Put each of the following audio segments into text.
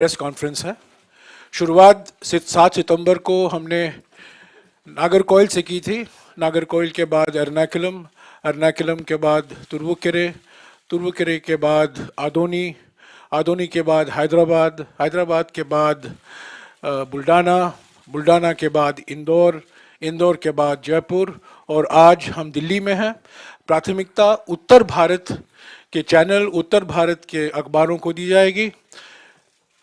Press conference है। शुरुआत 7 सितंबर को हमने नागरकोइल से की थी। नागरकोइल के बाद एर्नाकुलम, एर्नाकुलम के बाद तुरुवेकेरे, तुरुवेकेरे के बाद आदोनी, आदोनी के बाद हैदराबाद, हैदराबाद के बाद बुल्डाना, बुल्डाना के बाद इंदौर, इंदौर के बाद जयपुर और आज हम दिल्ली में हैं। प्राथमिकता उत्तर भारत के चैनल, उत्तर भारत के अखबारों को दी जाएगी।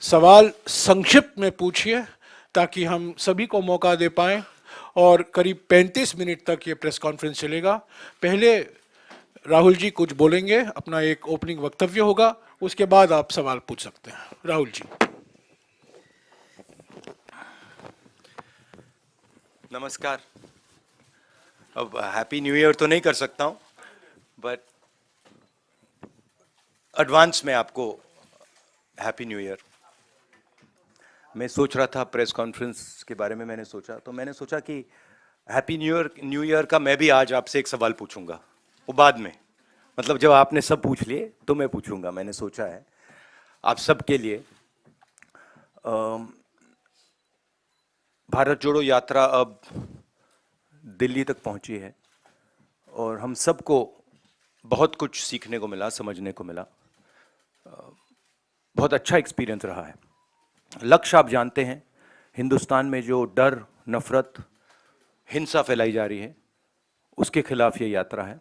सवाल संक्षिप्त में पूछिए ताकि हम सभी को मौका दे पाएं और करीब 35 मिनट तक ये प्रेस कॉन्फ्रेंस चलेगा। पहले राहुल जी कुछ बोलेंगे, अपना एक ओपनिंग वक्तव्य होगा, उसके बाद आप सवाल पूछ सकते हैं। राहुल जी। नमस्कार। अब हैप्पी न्यू ईयर तो नहीं कर सकता हूं, बट एडवांस में आपको हैप्पी न्यू ईयर। मैं सोच रहा था प्रेस कॉन्फ्रेंस के बारे में, मैंने सोचा कि हैप्पी न्यू ईयर का मैं भी आज आपसे एक सवाल पूछूंगा, वो बाद में, मतलब जब आपने सब पूछ लिए तो मैं पूछूंगा। मैंने सोचा है आप सबके लिए भारत जोड़ो यात्रा अब दिल्ली तक पहुंची है और हम सबको बहुत कुछ सीखने को मिला, समझने को मिला। बहुत अच्छा एक्सपीरियंस रहा है। लक्ष्य आप जानते हैं, हिंदुस्तान में जो डर, नफरत, हिंसा फैलाई जा रही है, उसके खिलाफ ये यात्रा है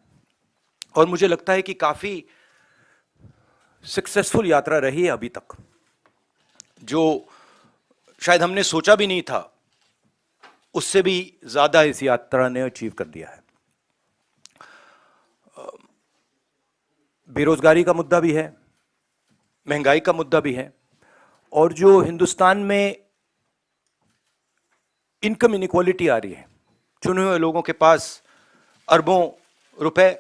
और मुझे लगता है कि काफ़ी सक्सेसफुल यात्रा रही है अभी तक, जो शायद हमने सोचा भी नहीं था, उससे भी ज़्यादा इस यात्रा ने अचीव कर दिया है। बेरोजगारी का मुद्दा भी है, महंगाई का मुद्दा भी है और जो हिंदुस्तान में इनकम इनइक्वालिटी आ रही है, चुने हुए लोगों के पास अरबों रुपए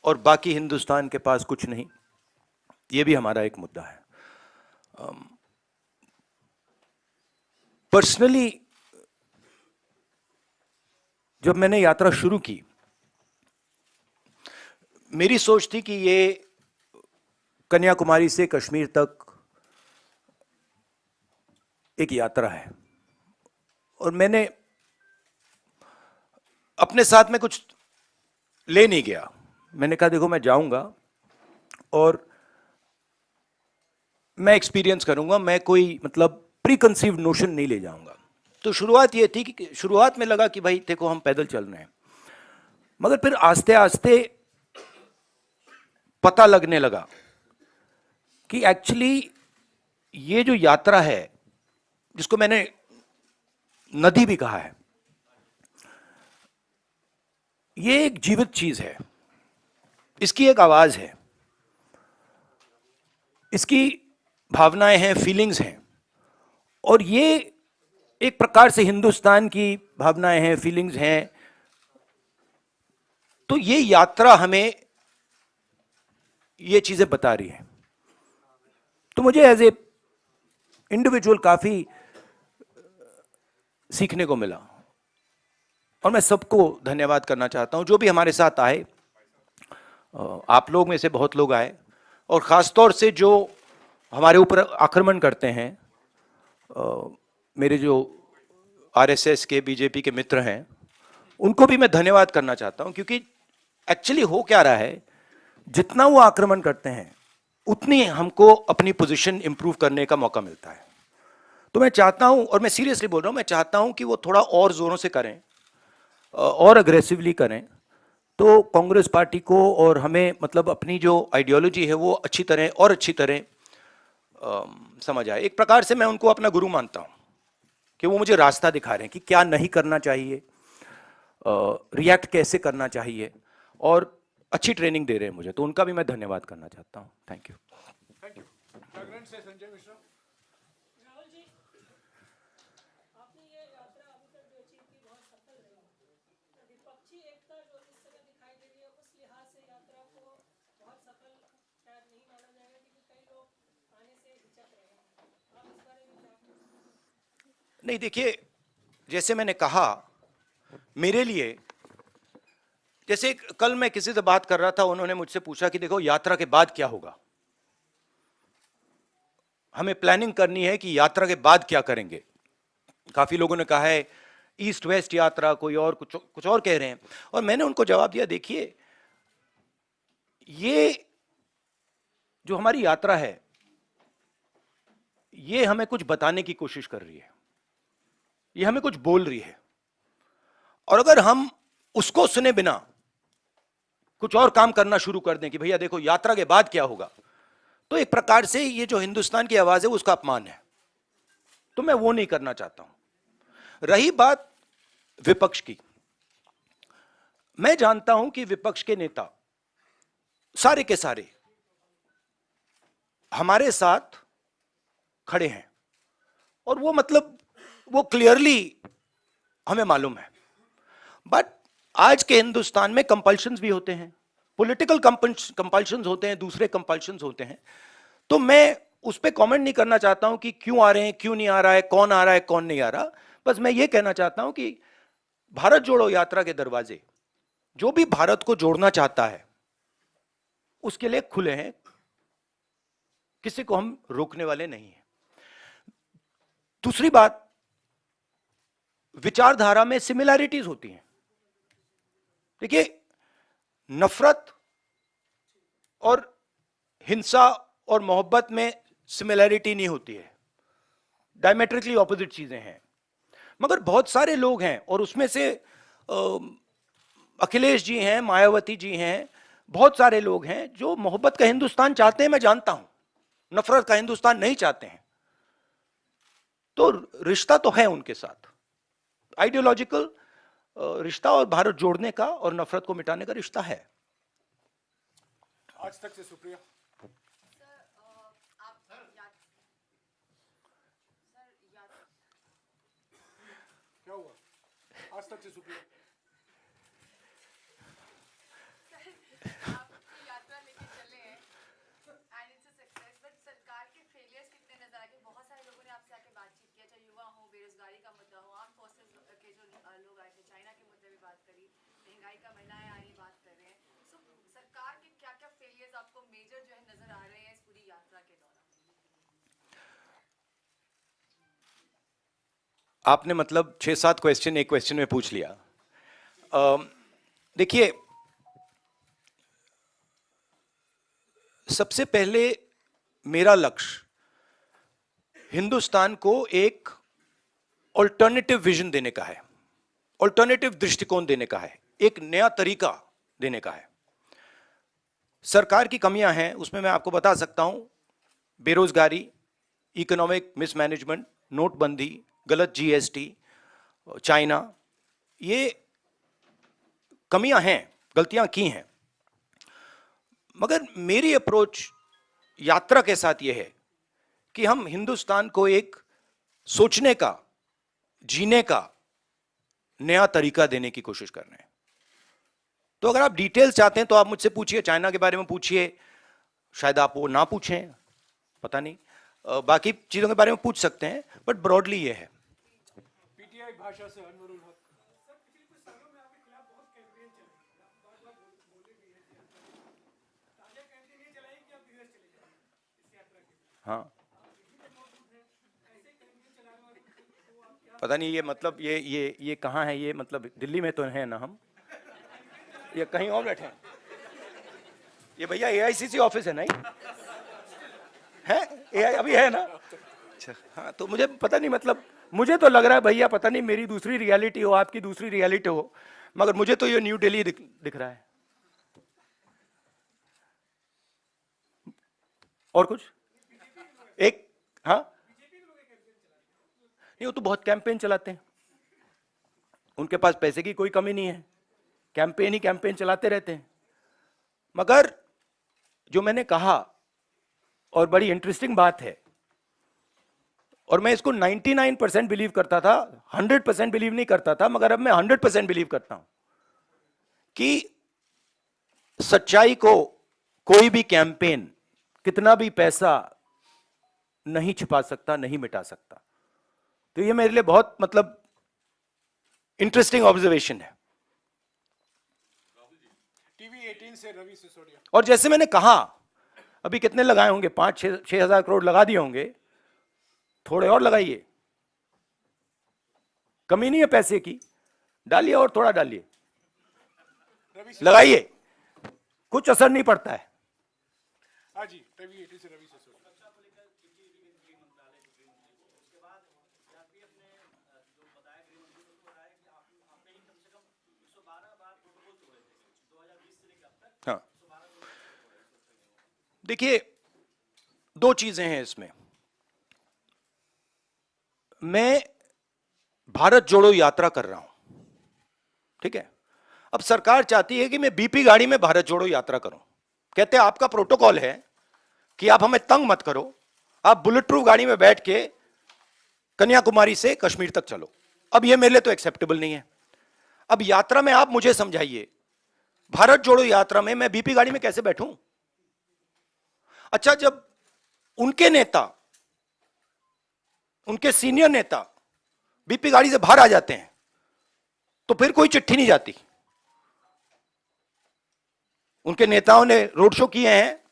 और बाकी हिंदुस्तान के पास कुछ नहीं, ये भी हमारा एक मुद्दा है। पर्सनली जब मैंने यात्रा शुरू की, मेरी सोच थी कि ये कन्याकुमारी से कश्मीर तक एक यात्रा है और मैंने अपने साथ में कुछ ले नहीं गया। मैंने कहा देखो मैं जाऊंगा और मैं एक्सपीरियंस करूंगा, मैं कोई मतलब प्री कंसीव्ड नोशन नहीं ले जाऊंगा। तो शुरुआत ये थी कि शुरुआत में लगा कि भाई देखो हम पैदल चल रहे हैं, मगर फिर आस्ते आस्ते पता लगने लगा कि एक्चुअली ये जो यात्रा है, जिसको मैंने नदी भी कहा है, ये एक जीवित चीज है, इसकी एक आवाज है, इसकी भावनाएं हैं, फीलिंग्स हैं और ये एक प्रकार से हिंदुस्तान की भावनाएं हैं, फीलिंग्स हैं। तो ये यात्रा हमें ये चीजें बता रही है। तो मुझे एज ए इंडिविजुअल काफी सीखने को मिला और मैं सबको धन्यवाद करना चाहता हूं जो भी हमारे साथ आए। आप लोग में से बहुत लोग आए और खासतौर से जो हमारे ऊपर आक्रमण करते हैं, मेरे जो आरएसएस के, बीजेपी के मित्र हैं, उनको भी मैं धन्यवाद करना चाहता हूं, क्योंकि एक्चुअली हो क्या रहा है, जितना वो आक्रमण करते हैं उतनी हमको अपनी पोजीशन इंप्रूव करने का मौका मिलता है। तो मैं चाहता हूं, और मैं सीरियसली बोल रहा हूं, मैं चाहता हूं कि वो थोड़ा और जोरों से करें और अग्रेसिवली करें, तो कांग्रेस पार्टी को और हमें मतलब अपनी जो आइडियोलॉजी है वो अच्छी तरह समझ आए। एक प्रकार से मैं उनको अपना गुरु मानता हूं कि वो मुझे रास्ता दिखा रहे हैं कि क्या नहीं करना चाहिए, रिएक्ट कैसे करना चाहिए, और अच्छी ट्रेनिंग दे रहे हैं मुझे, तो उनका भी मैं धन्यवाद करना चाहता हूं। Thank you. Thank you. Jagran से संजय मिश्रा। राहुल जी, आपने ये यात्रा अभी तक जो अचीव की बहुत सफल रही। विपक्षी एकता जो इस समय दिखाई दे रही है, उस लिहाज से यात्रा को बहुत सफल शायद नहीं माना जाएगा, क्योंकि कई लोग आने से हिचक रहे हैं। आप इस बारे में क्या? नहीं, देखिए, जैसे मैंने कहा, मेरे लिए, जैसे कल मैं किसी से बात कर रहा था, उन्होंने मुझसे पूछा कि देखो यात्रा के बाद क्या होगा। हमें प्लानिंग करनी है कि यात्रा के बाद क्या करेंगे। काफी लोगों ने कहा है ईस्ट वेस्ट यात्रा, कोई और कुछ और कह रहे हैं, और मैंने उनको जवाब दिया, देखिए ये जो हमारी यात्रा है ये हमें कुछ बताने की कोशिश कर रही है, ये हमें कुछ बोल रही है, और अगर हम उसको सुने बिना कुछ और काम करना शुरू कर दें कि भैया देखो यात्रा के बाद क्या होगा, तो एक प्रकार से ये जो हिंदुस्तान की आवाज है उसका अपमान है। तो मैं वो नहीं करना चाहता हूं। रही बात विपक्ष की, मैं जानता हूं कि विपक्ष के नेता सारे के सारे हमारे साथ खड़े हैं, और वो मतलब वो क्लियरली हमें मालूम है। बट आज के हिंदुस्तान में कंपल्शंस भी होते हैं, पॉलिटिकल कंपल्शंस होते हैं, दूसरे कंपल्शंस होते हैं। तो मैं उस पर कमेंट नहीं करना चाहता हूं कि क्यों आ रहे हैं, क्यों नहीं आ रहा है, कौन आ रहा है, कौन नहीं आ रहा। बस मैं ये कहना चाहता हूं कि भारत जोड़ो यात्रा के दरवाजे जो भी भारत को जोड़ना चाहता है उसके लिए खुले हैं, किसी को हम रोकने वाले नहीं हैं। दूसरी बात, विचारधारा में सिमिलैरिटीज होती हैं। देखिए, नफरत और हिंसा और मोहब्बत में सिमिलैरिटी नहीं होती है, डायमेट्रिकली ऑपोजिट चीजें हैं। मगर बहुत सारे लोग हैं, और उसमें से अखिलेश जी हैं, मायावती जी हैं, बहुत सारे लोग हैं जो मोहब्बत का हिंदुस्तान चाहते हैं, मैं जानता हूं, नफरत का हिंदुस्तान नहीं चाहते हैं। तो रिश्ता तो है उनके साथ, आइडियोलॉजिकल रिश्ता, और भारत जोड़ने का और नफरत को मिटाने का रिश्ता है। आज तक से सुप्रिया। क्या हुआ? आज तक से सुप्रिया। यात्रा लेके चले हैं and it's a success, but सरकार के फेलियर्स कितने नजर आए? बहुत सारे लोगों ने आपसे आके बातचीत किया, चाहे युवा हो, बेरोजगारी का मुद्दा हो, आर्म फोर्सेस के जो लोग आए थे, चाइना के मुद्दे भी बात करी, महंगाई का, महिलाएं आ रही बात कर रहे हैं। सो सरकार के क्या क्या फेलियर्स आपको मेजर जो है नजर आ रहे हैं इस पूरी यात्रा के दौरान? आपने मतलब 6-7 क्वेश्चन एक क्वेश्चन में पूछ लिया। देखिए, सबसे पहले मेरा लक्ष्य हिंदुस्तान को एक ऑल्टरनेटिव विजन देने का है, ऑल्टरनेटिव दृष्टिकोण देने का है, एक नया तरीका देने का है। सरकार की कमियां हैं, उसमें मैं आपको बता सकता हूं, बेरोजगारी, इकोनॉमिक मिसमैनेजमेंट, नोटबंदी, गलत जीएसटी, चाइना, ये कमियां हैं, गलतियां की हैं। मगर मेरी अप्रोच यात्रा के साथ यह है कि हम हिंदुस्तान को एक सोचने का, जीने का नया तरीका देने की कोशिश कर रहे हैं। तो अगर आप डिटेल्स चाहते हैं तो आप मुझसे पूछिए, चाइना के बारे में पूछिए, शायद आप वो ना पूछें, पता नहीं, बाकी चीजों के बारे में पूछ सकते हैं, बट ब्रॉडली ये है। पीटीआई भाषा से अनवरुल हक। हाँ, पता नहीं ये मतलब ये कहाँ है, ये मतलब दिल्ली में तो है ना हम, ये कहीं और बैठे हैं? ये भैया एआईसीसी ऑफिस है ना, है एआई अभी है ना? अच्छा, हाँ, तो मुझे पता नहीं, मतलब मुझे तो लग रहा है भैया, पता नहीं मेरी दूसरी रियलिटी हो, आपकी दूसरी रियलिटी हो, मगर मुझे तो ये न्यू दिल्ली दिख रहा है। और कुछ एक, हाँ, नहीं, वो तो बहुत कैंपेन चलाते हैं, उनके पास पैसे की कोई कमी नहीं है, कैंपेन ही कैंपेन चलाते रहते हैं। मगर जो मैंने कहा, और बड़ी इंटरेस्टिंग बात है, और मैं इसको 99% बिलीव करता था, 100% बिलीव नहीं करता था, मगर अब मैं 100% बिलीव करता हूं कि सच्चाई को कोई भी कैंपेन, कितना भी पैसा नहीं छिपा सकता, नहीं मिटा सकता। तो ये मेरे लिए बहुत मतलब इंटरेस्टिंग ऑब्जर्वेशन है। टीवी 18 से रवि सिसोदिया। और जैसे मैंने कहा, अभी कितने लगाए होंगे, 5-6 हजार करोड़ लगा दिए होंगे, थोड़े और लगाइए, कमी नहीं है पैसे की, डालिए और थोड़ा डालिए, लगाइए, कुछ असर नहीं पड़ता है। हाँ जी, रवि एटी से रवि से सुनिए। हाँ, देखिए दो चीजें हैं इसमें। मैं भारत जोड़ो यात्रा कर रहा हूं, ठीक है। अब सरकार चाहती है कि मैं बीपी गाड़ी में भारत जोड़ो यात्रा करूं। कहते हैं आपका प्रोटोकॉल है कि आप हमें तंग मत करो, आप बुलेट प्रूफ गाड़ी में बैठ के कन्याकुमारी से कश्मीर तक चलो। अब यह मेरे लिए तो एक्सेप्टेबल नहीं है। अब यात्रा में आप मुझे समझाइए, भारत जोड़ो यात्रा में मैं बीपी गाड़ी में कैसे बैठूं? अच्छा, जब उनके नेता, उनके सीनियर नेता बीपी गाड़ी से बाहर आ जाते हैं तो फिर कोई चिट्ठी नहीं जाती। उनके नेताओं ने रोड शो किए हैं,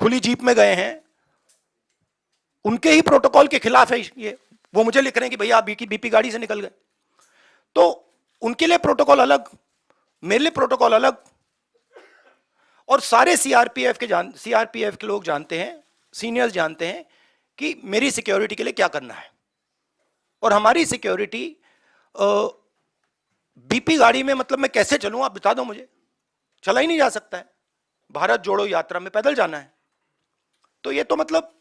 खुली जीप में गए हैं, उनके ही प्रोटोकॉल के खिलाफ है ये। वो मुझे लिख रहे हैं कि भैया आप बीपी गाड़ी से निकल गए। तो उनके लिए प्रोटोकॉल अलग, मेरे लिए प्रोटोकॉल अलग। और सारे सीआरपीएफ के लोग जानते हैं, सीनियर्स जानते हैं कि मेरी सिक्योरिटी के लिए क्या करना है। और हमारी सिक्योरिटी बीपी गाड़ी में, मतलब मैं कैसे चलूं आप बता दो मुझे। चला ही नहीं जा सकता है, भारत जोड़ो यात्रा में पैदल जाना है। तो ये तो मतलब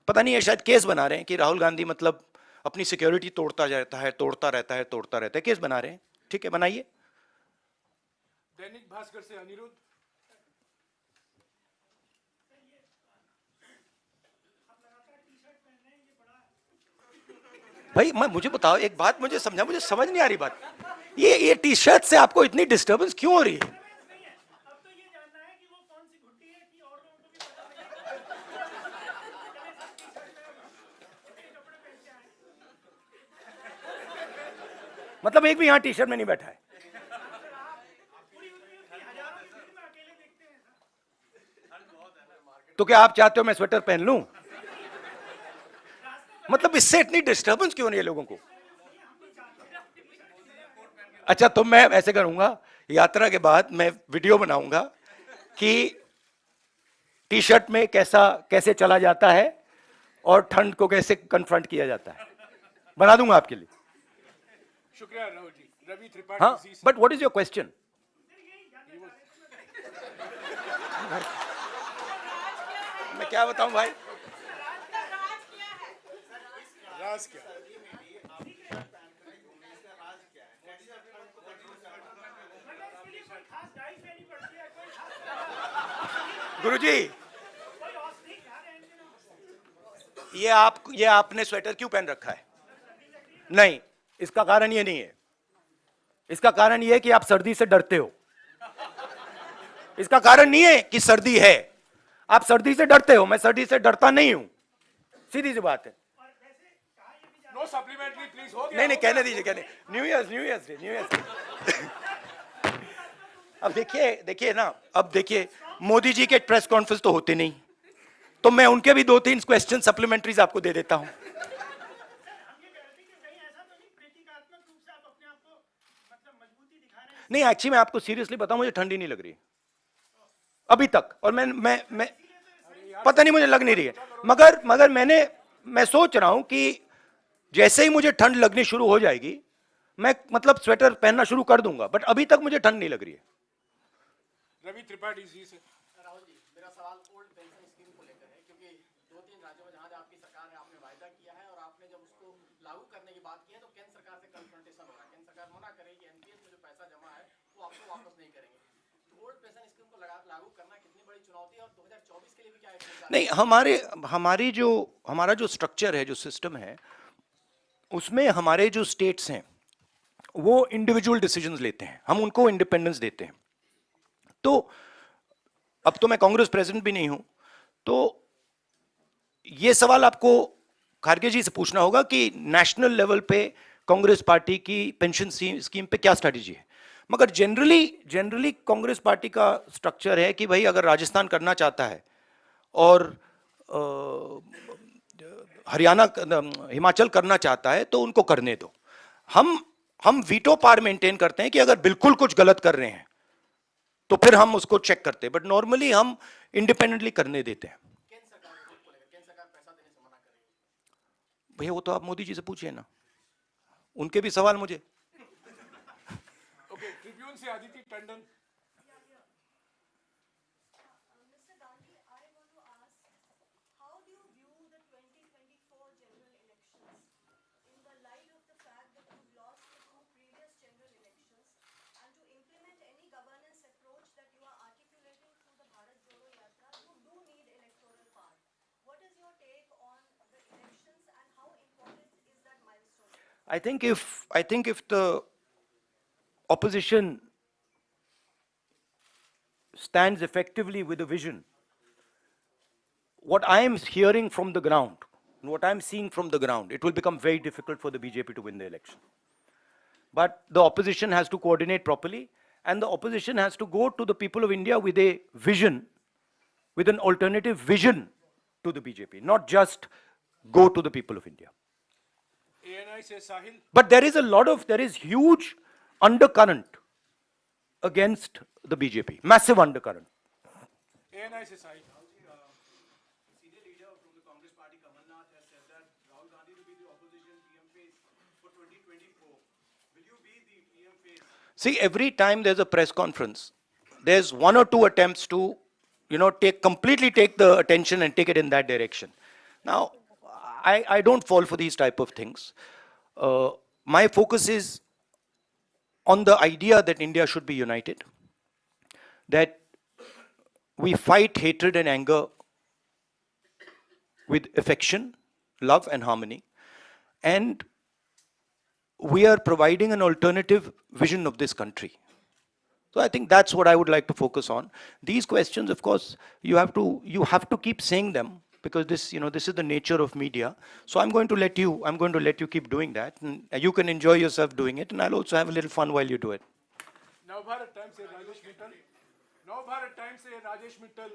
पता नहीं है, शायद केस बना रहे हैं कि राहुल गांधी मतलब अपनी सिक्योरिटी तोड़ता रहता है, केस बना रहे हैं। ठीक है, बनाइए। दैनिक भास्कर से अनिरुद्ध। भाई मुझे बताओ एक बात, मुझे समझा, मुझे समझ नहीं आ रही बात। ये टी शर्ट से आपको इतनी डिस्टर्बेंस क्यों हो रही है? मतलब एक भी यहां टी शर्ट में नहीं बैठा है? तो क्या आप चाहते हो मैं स्वेटर पहन लूं? मतलब इससे इतनी डिस्टर्बेंस क्यों नहीं है लोगों को? अच्छा, तो मैं ऐसे करूंगा, यात्रा के बाद मैं वीडियो बनाऊंगा कि टी शर्ट में कैसे चला जाता है और ठंड को कैसे कन्फ्रंट किया जाता है। बना दूंगा आपके लिए। शुक्रिया राहुल जी। रवि त्रिपाठी। हाँ, but what is your question? मैं क्या बताऊं भाई? राज क्या? गुरुजी, ये आपने स्वेटर क्यों पहन रखा है? नहीं, इसका कारण ये नहीं है। इसका कारण ये है कि आप सर्दी से डरते हो। इसका कारण नहीं है कि सर्दी है, आप सर्दी से डरते हो। मैं सर्दी से डरता नहीं हूं, सीधी सी बात है। नो सप्लीमेंट्री प्लीज, हो गया। नहीं, कहने दीजिए, कहने। न्यू ईयर अब देखिए ना, अब देखिए मोदी जी के प्रेस कॉन्फ्रेंस तो होते नहीं, तो मैं उनके भी 2-3 क्वेश्चन सप्लीमेंट्रीज आपको दे देता हूं। नहीं, एक्चुअली मैं आपको सीरियसली बताऊं, मुझे ठंडी नहीं लग रही अभी तक। और मैं पता नहीं, मुझे लग नहीं रही है। मगर मैं सोच रहा हूं कि जैसे ही मुझे ठंड लगनी शुरू हो जाएगी, मैं मतलब स्वेटर पहनना शुरू कर दूंगा। बट अभी तक मुझे ठंड नहीं लग रही है। रवि त्रिपाठी जी से। राहुल जी, मेरा सवाल ओल्ड पेंशन स्कीम को लेकर है, क्योंकि 2-3 राज्यों में जहां आपकी सरकार है, आपने वायदा किया है और आपने जब उसको लागू करने की बात की है तो केंद्र सरकार से कन्फ्रंटेशन हो रहा है। केंद्र सरकार मना करेगी एनपीएस में जो पैसा जमा है वो आपको वापस नहीं करेंगे। तो ओल्ड पेंशन स्कीम को लागू करना कितनी बड़ी चुनौती है और 2024 के लिए भी क्या है? नहीं, हमारा जो स्ट्रक्चर है, जो सिस्टम है, उसमें हमारे जो स्टेट्स हैं वो इंडिविजुअल डिसीजंस लेते हैं, हम उनको इंडिपेंडेंस देते हैं। तो अब तो मैं कांग्रेस प्रेसिडेंट भी नहीं हूं, तो ये सवाल आपको खारगे जी से पूछना होगा कि नेशनल लेवल पे कांग्रेस पार्टी की पेंशन स्कीम पे क्या स्ट्रैटेजी है। मगर जनरली कांग्रेस पार्टी का स्ट्रक्चर है कि भाई अगर राजस्थान करना चाहता है और हरियाणा हिमाचल करना चाहता है तो उनको करने दो। हम वीटो पावर मेंटेन करते हैं कि अगर बिल्कुल कुछ गलत कर रहे हैं तो फिर हम उसको चेक करते हैं, बट नॉर्मली हम इंडिपेंडेंटली करने देते हैं। केंद्र सरकार के रुख को लेकर केंद्र सरकार पैसा देने से मना कर रही है। भैया वो तो आप मोदी जी से पूछिए ना, उनके भी सवाल मुझे। ओके, ट्रिब्यून से Aditi Tandon. Mr. Gandhi, I want to ask, how do you view the 2024 general elections in the light of the fact that you've lost the two previous general elections, and to implement any governance approach that you are articulating through the Bharat Jodo Yatra, you do need electoral power. What is your take on the elections and how important is that milestone? I think if the opposition stands effectively with a vision, what I am hearing from the ground, what I am seeing from the ground, it will become very difficult for the BJP to win the election. But the opposition has to coordinate properly, and the opposition has to go to the people of India with a vision, with an alternative vision to the BJP, not just go to the people of India. ANI से साहिल। But there is huge undercurrent against the BJP, massive undercurrent. ANI से साहिल। Senior leader from the Congress party, Kamal Nath, has said that Rahul Gandhi will be the opposition PM face for 2024. Will you be the PM face? See, every time there's a press conference, there's one or two attempts to, completely take the attention and take it in that direction. Now, I don't fall for these type of things. My focus is on the idea that India should be united, that we fight hatred and anger with affection, love and harmony, and we are providing an alternative vision of this country. So I think that's what I would like to focus on. These questions, of course, you have to keep saying them, because this is the nature of media. So I'm going to let you keep doing that, and you can enjoy yourself doing it, and I'll also have a little fun while you do it. Navbharat times से Rajesh Mittal. Navbharat times से Rajesh Mittal.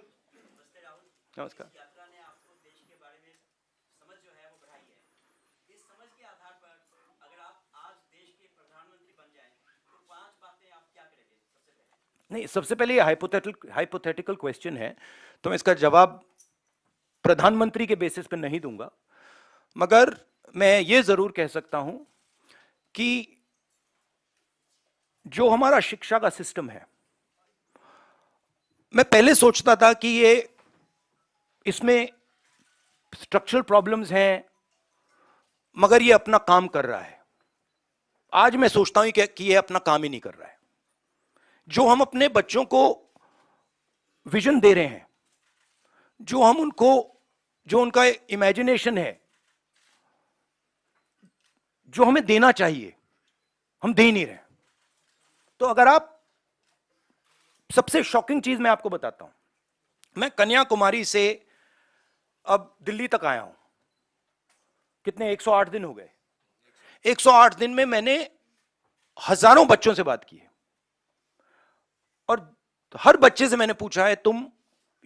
Namaskar. यात्रा ने आपको देश के बारे में समझ जो है वो बढ़ाई है। इस समझ के आधार पर अगर आप आज देश के प्रधानमंत्री बन जाएं तो 5 बातें आप क्या करेंगे सबसे पहले? नहीं, सबसे पहले ये हाइपोथेटिकल क्वेश्चन है, तो मैं इसका जवाब प्रधानमंत्री के बेसिस पे नहीं दूंगा, मगर मैं ये जरूर कह सकता हूं कि जो हमारा शिक्षा का सिस्टम है, मैं पहले सोचता था कि इसमें स्ट्रक्चरल प्रॉब्लम्स हैं, मगर ये अपना काम कर रहा है। आज मैं सोचता हूं कि ये अपना काम ही नहीं कर रहा है। जो हम अपने बच्चों को विजन दे रहे हैं, जो उनका इमेजिनेशन है, जो हमें देना चाहिए, हम दे नहीं रहे। तो अगर आप, सबसे शॉकिंग चीज मैं आपको बताता हूं, मैं कन्याकुमारी से अब दिल्ली तक आया हूं, कितने 108 दिन हो गए। 108 दिन में मैंने हजारों बच्चों से बात की है, और हर बच्चे से मैंने पूछा है तुम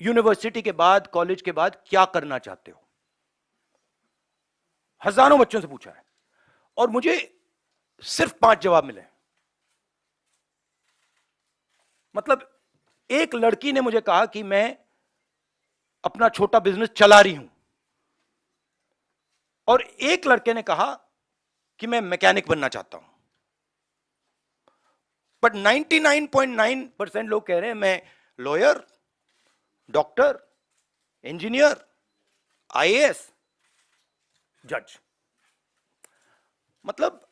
यूनिवर्सिटी के बाद, कॉलेज के बाद क्या करना चाहते हो। हजारों बच्चों से पूछा है और मुझे सिर्फ 5 जवाब मिले। मतलब एक लड़की ने मुझे कहा कि मैं अपना छोटा बिजनेस चला रही हूं, और एक लड़के ने कहा कि मैं मैकेनिक बनना चाहता हूं। बट 99.9% लोग कह रहे हैं मैं लॉयर, डॉक्टर, इंजीनियर, आईएएस, जज। मतलब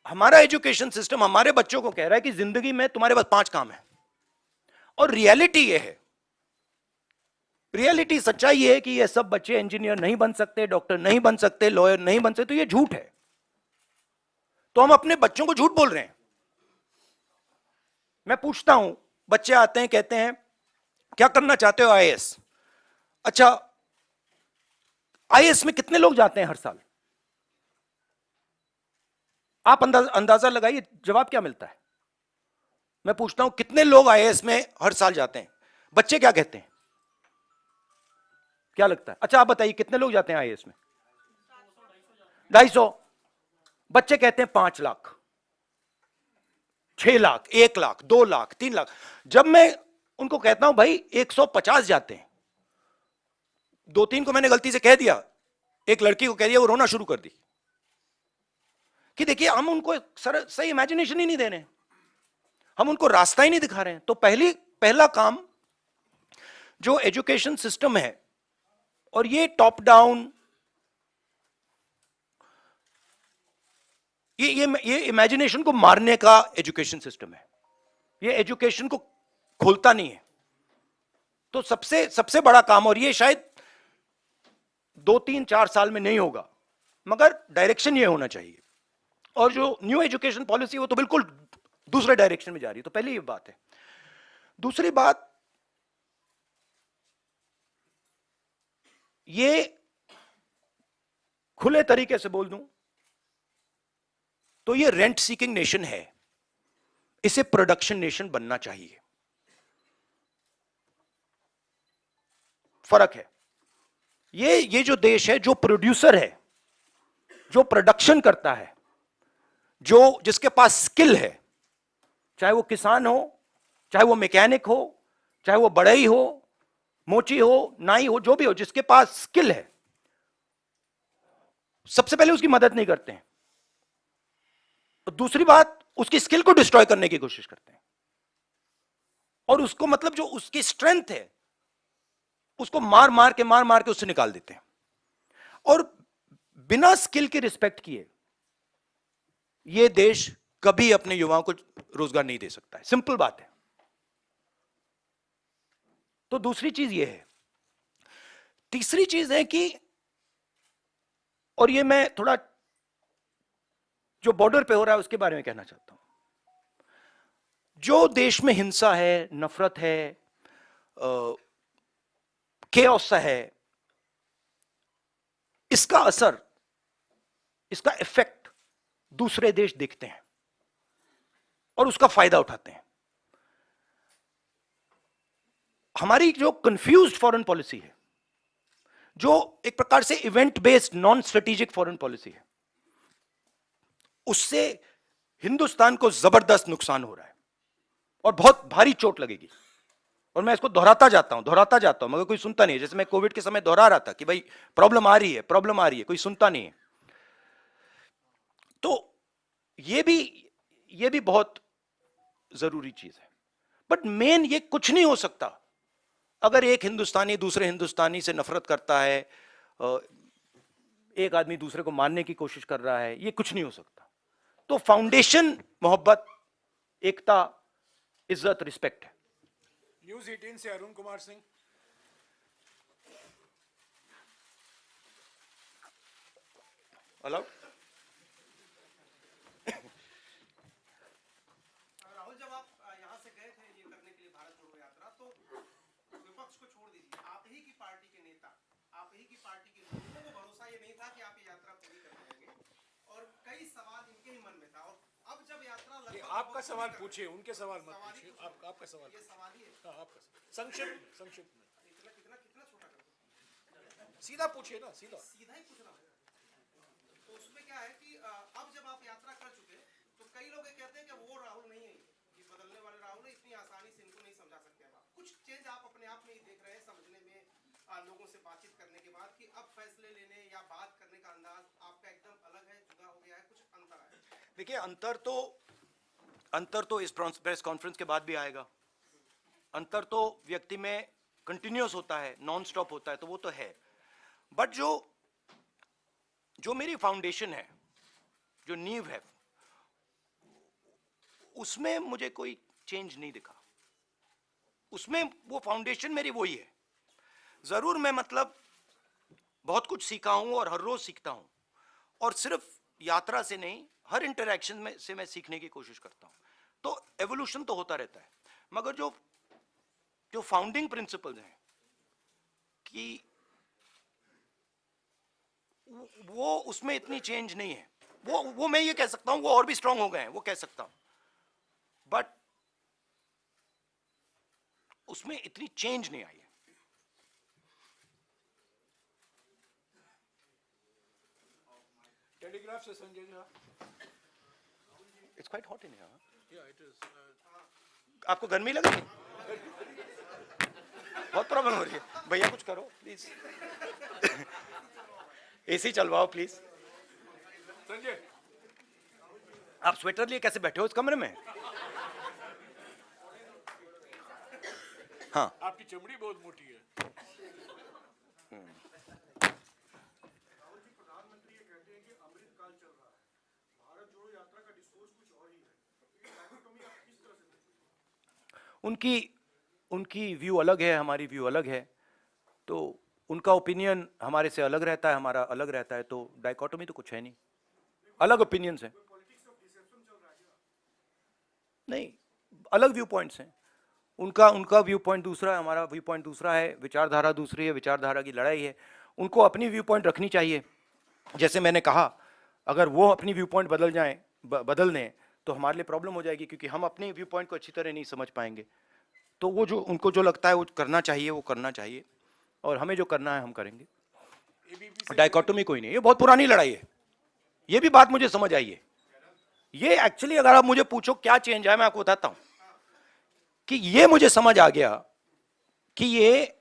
हमारा एजुकेशन सिस्टम हमारे बच्चों को कह रहा है कि जिंदगी में तुम्हारे पास 5 काम है, और रियलिटी ये है, रियलिटी सच्चाई ये है कि ये सब बच्चे इंजीनियर नहीं बन सकते, डॉक्टर नहीं बन सकते, लॉयर नहीं बन सकते। तो ये झूठ है। तो हम अपने बच्चों को झूठ बोल रहे हैं। मैं पूछता हूं, बच्चे आते हैं, कहते हैं क्या करना चाहते हो? आईएएस। अच्छा, आईएएस में कितने लोग जाते हैं हर साल? आप अंदाजा लगाइए, जवाब क्या मिलता है। मैं पूछता हूं कितने लोग आईएएस में हर साल जाते हैं? बच्चे क्या कहते हैं? क्या लगता है? अच्छा आप बताइए कितने लोग जाते हैं आईएएस में? 250, बच्चे कहते हैं 5 लाख, 6 लाख, 1 लाख, 2 लाख, 3 लाख। जब मैं उनको कहता हूं भाई 150 जाते हैं, 2-3 को मैंने गलती से कह दिया, एक लड़की को कह दिया, वो रोना शुरू कर दी कि देखिए हम उनको सही इमेजिनेशन ही नहीं दे रहे, हम उनको रास्ता ही नहीं दिखा रहे हैं। तो पहला काम जो एजुकेशन सिस्टम है, और ये टॉप डाउन, ये इमेजिनेशन को मारने का एजुकेशन सिस्टम है, ये एजुकेशन को खोलता नहीं है। तो सबसे बड़ा काम, और ये शायद 2-3-4 साल में नहीं होगा, मगर डायरेक्शन ये होना चाहिए। और जो न्यू एजुकेशन पॉलिसी वो तो बिल्कुल दूसरे डायरेक्शन में जा रही है। तो पहली ये बात है। दूसरी बात, ये खुले तरीके से बोल दूं तो ये रेंट सीकिंग नेशन है, इसे प्रोडक्शन नेशन बनना चाहिए। फर्क है। ये जो देश है, जो प्रोड्यूसर है, जो प्रोडक्शन करता है, जिसके पास स्किल है, चाहे वो किसान हो, चाहे वो मैकेनिक हो, चाहे वो बढ़ई हो, मोची हो, नाई हो, जो भी हो, जिसके पास स्किल है, सबसे पहले उसकी मदद नहीं करते हैं। और दूसरी बात, उसकी स्किल को डिस्ट्रॉय करने की कोशिश करते हैं, और उसको मतलब जो उसकी स्ट्रेंथ है उसको मार मार के उससे निकाल देते हैं। और बिना स्किल की रिस्पेक्ट किए यह देश कभी अपने युवाओं को रोजगार नहीं दे सकता है, सिंपल बात है। तो दूसरी चीज यह है। तीसरी चीज है कि, और ये मैं थोड़ा जो बॉर्डर पे हो रहा है उसके बारे में कहना चाहता हूं। जो देश में हिंसा है, नफरत है, केओस है, इसका असर, इसका इफेक्ट दूसरे देश देखते हैं और उसका फायदा उठाते हैं। हमारी जो कंफ्यूज्ड फॉरेन पॉलिसी है, जो एक प्रकार से event based non strategic foreign policy है, उससे हिंदुस्तान को जबरदस्त नुकसान हो रहा है और बहुत भारी चोट लगेगी। और मैं इसको दोहराता जाता हूं, मगर कोई सुनता नहीं है। जैसे मैं कोविड के समय दोहरा रहा था कि भाई प्रॉब्लम आ रही है, कोई सुनता नहीं है। तो ये भी बहुत जरूरी चीज है। बट मेन ये कुछ नहीं हो सकता अगर एक हिंदुस्तानी दूसरे हिंदुस्तानी से नफरत करता है, एक आदमी दूसरे को मारने की कोशिश कर रहा है, ये कुछ नहीं हो सकता। तो फाउंडेशन मोहब्बत, एकता, इज्जत, रिस्पेक्ट है। न्यूज 18 से अरुण कुमार सिंह। अलाउड। राहुल, जब आप यहाँ से गए थे ये करने के लिए भारत जोड़ो यात्रा, तो विपक्ष को छोड़ दीजिए, आप ही की पार्टी के नेता, आप ही की पार्टी के लोगों को भरोसा ये नहीं था कि आप ये यात्रा पूरी कर पाएंगे, और कई सवाल इनके ही मन में था। और अब जब यात्रा आपका सवाल पूछिए, उनके सवाल मत पूछिए। आपका सवाल, ये सवाल ही है। हाँ, आपका संक्षिप्त में इतना कितना कितना छोटा कर दो, सीधा पूछिए ना, सीधा ही पूछ रहा हूँ। तो उसमें क्या है कि अब जब आप यात्रा कर चुके, तो कई लोग ये कहते हैं कि वो राहुल नहीं है, ये बदलने वाले राहुल है, इतनी आसानी से इनको नहीं समझा सकते। अब कुछ चेंज आप अपने आप में ही देख रहे हैं, समझने में, लोगों से बातचीत करने के बाद, कि अब फैसले लेने या बात करने का अंदाज आपका एकदम अलग है, जुदा हो गया है, कुछ अंतर है? देखिए, अंतर तो इस प्रेस कॉन्फ्रेंस के बाद भी आएगा। अंतर तो व्यक्ति में कंटिन्यूअस होता है, नॉन स्टॉप होता है, तो वो तो है। बट जो मेरी फाउंडेशन है, जो नींव है, उसमें मुझे कोई चेंज नहीं दिखा। उसमें वो फाउंडेशन मेरी वही है। जरूर मैं मतलब बहुत कुछ सीखा हूं और हर रोज सीखता हूं, और सिर्फ यात्रा से नहीं, हर इंटरैक्शन में से मैं सीखने की कोशिश करता हूं। तो एवोल्यूशन तो होता रहता है, मगर जो फाउंडिंग प्रिंसिपल्स हैं कि वो उसमें इतनी चेंज नहीं है। वो मैं ये कह सकता हूं, वो और भी स्ट्रांग हो गए हैं, वो कह सकता हूं, बट उसमें इतनी चेंज नहीं आई है। टेलीग्राफ से Sanjay Jha. It's quite hot in here. Yeah, it is. आपको गर्मी लग रही है? बहुत प्रॉब्लम हो रही है भैया, कुछ करो प्लीज। एसी चलवाओ प्लीज। संजय, आप स्वेटर लिए कैसे बैठे हो इस कमरे में? हाँ, आपकी चमड़ी बहुत मोटी है। राहुल जी, प्रधानमंत्री ये कहते हैं कि अमृतकाल चल रहा है, भारत जोड़ो यात्रा का डिस्कोर्स कुछ और ही है, ये डायकोटोमी आप किस तरह से देखते हैं? उनकी व्यू अलग है, हमारी व्यू अलग है, तो उनका ओपिनियन हमारे से अलग रहता है, हमारा अलग रहता है, तो डाइकोटोमी तो कुछ है नहीं, अलग ओपिनियंस हैं। नहीं, अलग व्यू पॉइंट्स हैं। उनका व्यू पॉइंट दूसरा है, हमारा व्यू पॉइंट दूसरा है, विचारधारा दूसरी है, विचारधारा की लड़ाई है। उनको अपनी व्यू पॉइंट रखनी चाहिए। जैसे मैंने कहा, अगर वो अपनी व्यू पॉइंट बदल दें तो हमारे लिए प्रॉब्लम हो जाएगी, क्योंकि हम अपने व्यू पॉइंट को अच्छी तरह नहीं समझ पाएंगे। तो वो जो उनको जो लगता है वो करना चाहिए, वो करना चाहिए, और हमें जो करना है हम करेंगे। डाइकोटोमी कोई नहीं, ये बहुत पुरानी लड़ाई है। ये भी बात मुझे समझ आई है। ये एक्चुअली अगर आप मुझे पूछो क्या चेंज आया, मैं आपको बताता हूं कि ये मुझे समझ आ गया कि ये